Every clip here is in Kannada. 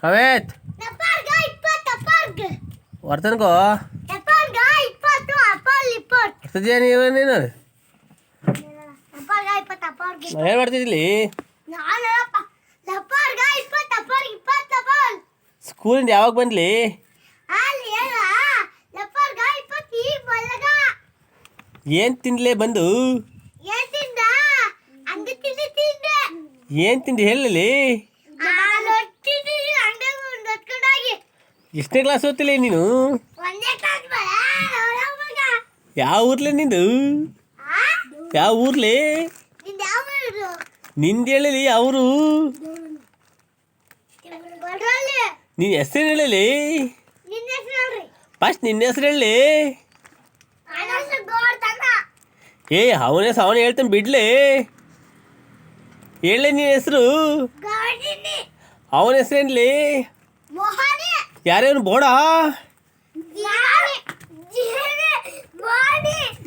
ಕವೇತ್ ವರ್ತನ್ಕೋ ನೀನು ಏನು ಮಾಡ್ತಿದ್ಲಿ ಸ್ಕೂಲಿಂದ ಯಾವಾಗ ಬಂದ್ಲಿ ಏನ್ ತಿನ್ಲೇ ಬಂದು ಏನ್ ತಿಂದು ಹೇಳಲಿ ಎಷ್ಟನೇ ಕ್ಲಾಸ್ ಓದ್ತಿಲ್ಲ ನೀನು ಯಾವ ಊರ್ಲೆ ನಿಂದು ಯಾವ ಊರ್ಲೆ ನಿಂದು ಹೇಳಲಿ ಅವರು ನಿನ್ನ ಹೆಸರು ಹೇಳಲಿ ಫಸ್ಟ್ ನಿನ್ನ ಹೆಸರು ಹೇಳಿ ಏ ಅವನ ಹೆಸರು ಅವನೇ ಹೇಳ್ತಾನೆ ಬಿಡ್ಲಿ ಹೇಳಿ ನಿನ್ನ ಹೆಸರು ಅವನ ಹೆಸರು ಏನ್ಲಿ ಯಾರೇನು ಬೋಡ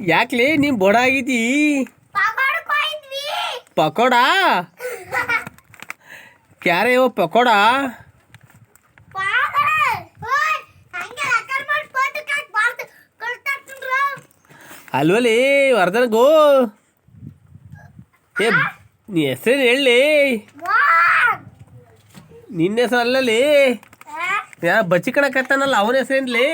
ಯಾಕ್ಲಿ ನೀನ್ ಬೋಡ ಆಗಿದ್ದಿ ಪಕೋಡ ಕ್ಯಾರೆ ಓ ಪಕೋಡ ಅಲ್ವಲಿ ವರ್ಧನ್ಗೋ ಏ ನೀ ಹೆಸರೇನು ಹೇಳಿ ನಿನ್ನ ಹೆಸರು ಅಲ್ಲಲ್ಲಿ ಯಾರ ಬಚ್ಚಿ ಕಣಕತ್ತಾನಲ್ಲ ಅವನ ಹೆಸರೇನ್ಲಿ